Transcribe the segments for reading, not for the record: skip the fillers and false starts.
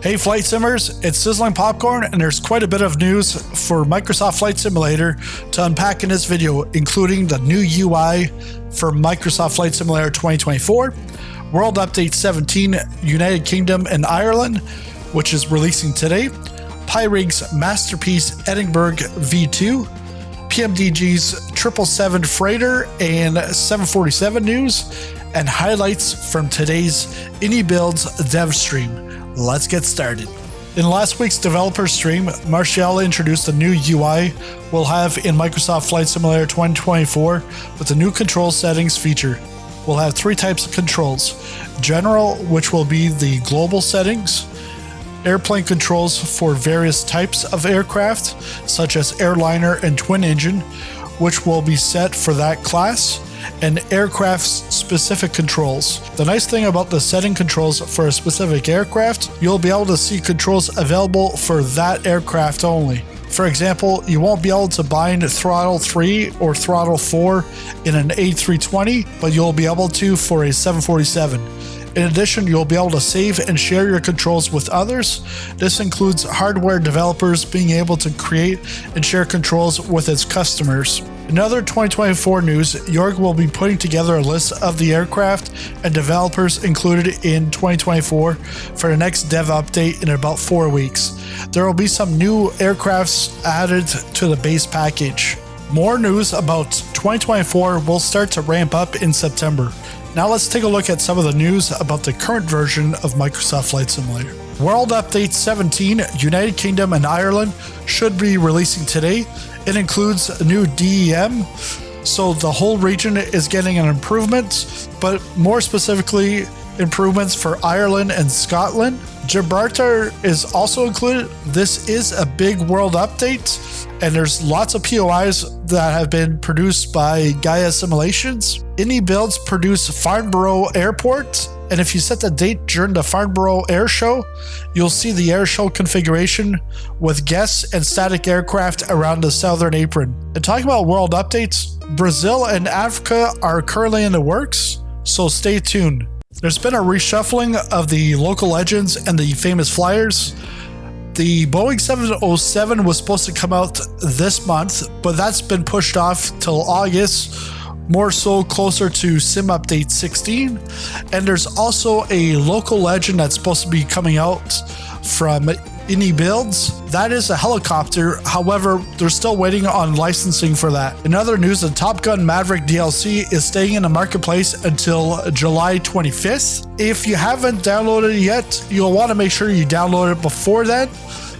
Hey Flight Simmers, it's Sizzling Popcorn, and there's quite a bit of news for Microsoft Flight Simulator to unpack in this video, including the new UI for Microsoft Flight Simulator 2024, World Update 17, United Kingdom and Ireland, which is releasing today, Pyreegue's masterpiece Edinburgh V2, PMDG's 777 Freighter and 747 news, and highlights from today's iniBuilds dev stream. Let's get started. In last week's developer stream, Martial introduced a new UI we'll have in Microsoft Flight Simulator 2024 with the new control settings feature. We'll have three types of controls: General, which will be the global settings, airplane controls for various types of aircraft, such as airliner and twin engine, which will be set for that class, and aircraft-specific controls. The nice thing about the setting controls for a specific aircraft, you'll be able to see controls available for that aircraft only. For example, you won't be able to bind throttle 3 or throttle 4 in an A320, but you'll be able to for a 747. In addition, you'll be able to save and share your controls with others. This includes hardware developers being able to create and share controls with its customers. In other 2024 news, Yoke will be putting together a list of the aircraft and developers included in 2024 for the next dev update in about 4 weeks. There will be some new aircrafts added to the base package. More news about 2024 will start to ramp up in September. Now let's take a look at some of the news about the current version of Microsoft Flight Simulator. World Update 17, United Kingdom and Ireland should be releasing today. It includes a new DEM, so the whole region is getting an improvement, but more specifically, improvements for Ireland and Scotland. Gibraltar is also included. This is a big world update, and there's lots of POIs that have been produced by Gaia Simulations. iniBuilds produce Farnborough Airport, and if you set the date during the Farnborough Air Show, you'll see the air show configuration with guests and static aircraft around the southern apron. And talking about world updates, Brazil and Africa are currently in the works, so stay tuned. There's been a reshuffling of the local legends and the famous flyers. The Boeing 707 was supposed to come out this month, but that's been pushed off till August, more so closer to Sim Update 16. And there's also a local legend that's supposed to be coming out from iniBuilds. That is a helicopter, however, they're still waiting on licensing for that. In other news, the Top Gun Maverick DLC is staying in the marketplace until July 25th. If you haven't downloaded it yet, you'll want to make sure you download it before then,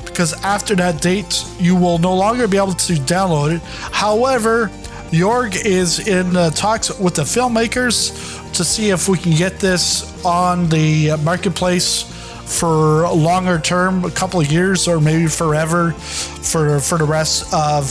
because after that date, you will no longer be able to download it. However, Yoke is in talks with the filmmakers to see if we can get this on the marketplace for a longer term, a couple of years or maybe forever, for the rest of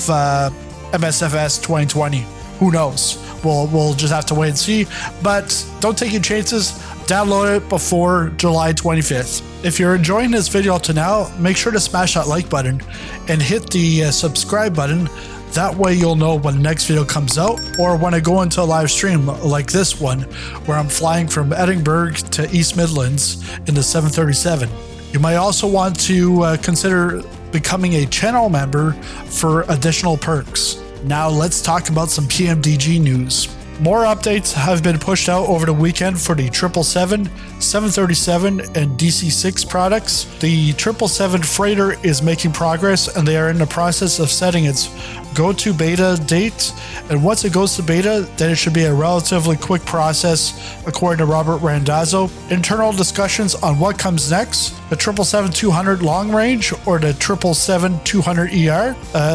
MSFS 2020. Who knows? We'll just have to wait and see. But don't take your chances. Download it before July 25th. If you're enjoying this video up to now, make sure to smash that like button and hit the subscribe button. That way you'll know when the next video comes out, or when I go into a live stream like this one, where I'm flying from Edinburgh to East Midlands in the 737. You might also want to consider becoming a channel member for additional perks. Now let's talk about some PMDG news. More updates have been pushed out over the weekend for the 777, 737, and DC-6 products. The 777 Freighter is making progress, and they are in the process of setting its go-to beta date. And once it goes to beta, then it should be a relatively quick process, according to Robert Randazzo. Internal discussions on what comes next: the 777-200 long range or the 777-200ER.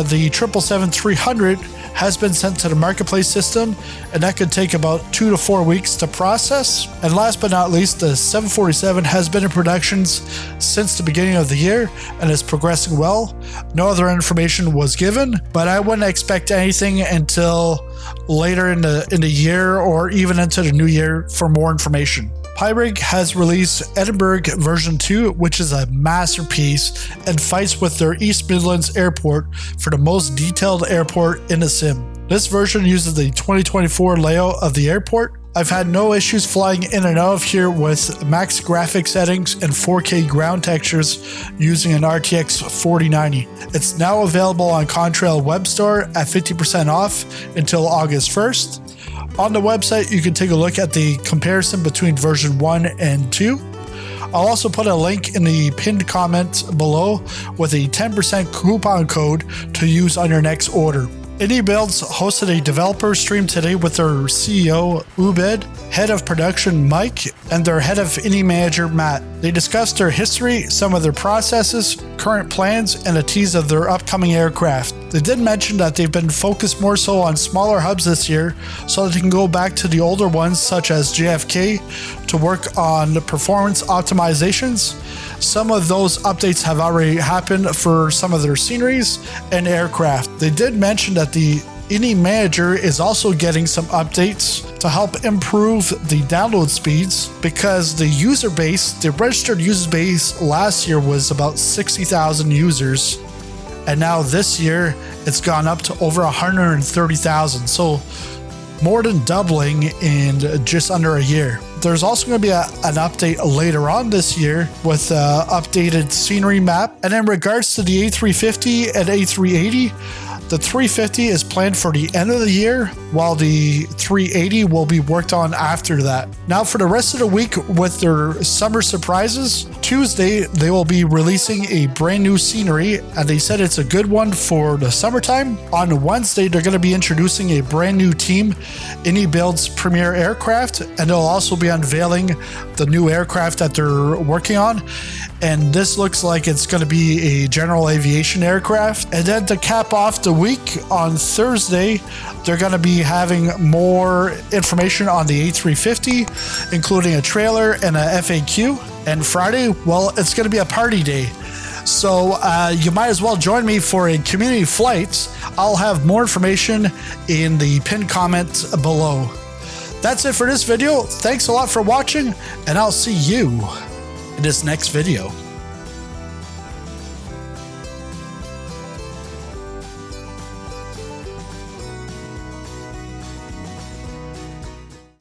The 777-300 has been sent to the marketplace system, and that could take about 2 to 4 weeks to process. And last but not least, the 747 has been in production since the beginning of the year and is progressing well. No other information was given, but I wouldn't expect anything until later in the year or even into the new year for more information. Pyreegue has released Edinburgh version 2, which is a masterpiece and fights with their East Midlands airport for the most detailed airport in the sim. This version uses the 2024 layout of the airport, I've had no issues flying in and out of here with max graphics settings and 4K ground textures using an RTX 4090. It's now available on Contrail Web Store at 50% off until August 1st. On the website, you can take a look at the comparison between version 1 and 2. I'll also put a link in the pinned comment below with a 10% coupon code to use on your next order. iniBuilds hosted a developer stream today with their CEO, Ubed, head of production, Mike, and their head of Ini manager, Matt. They discussed their history, some of their processes, current plans, and a tease of their upcoming aircraft. They did mention that they've been focused more so on smaller hubs this year so that they can go back to the older ones such as JFK to work on the performance optimizations. Some of those updates have already happened for some of their sceneries and aircraft. They did mention that the Ini manager is also getting some updates to help improve the download speeds because the user base, the registered user base last year was about 60,000 users. And now this year it's gone up to over 130,000. So more than doubling in just under a year. There's also going to be an update later on this year with updated scenery map. And in regards to the A350 and A380, the 350 is planned for the end of the year, while the 380 will be worked on after that. Now for the rest of the week with their summer surprises, Tuesday they will be releasing a brand new scenery, and they said it's a good one for the summertime. On Wednesday, they're going to be introducing a brand new team, iniBuilds Premier Aircraft, and they'll also be unveiling the new aircraft that they're working on. And this looks like it's going to be a general aviation aircraft. And then to cap off the week, on Thursday, they're going to be having more information on the A350, including a trailer and a FAQ. And Friday, well, it's going to be a party day. So you might as well join me for a community flight. I'll have more information in the pinned comment below. That's it for this video. Thanks a lot for watching, and I'll see you in this next video.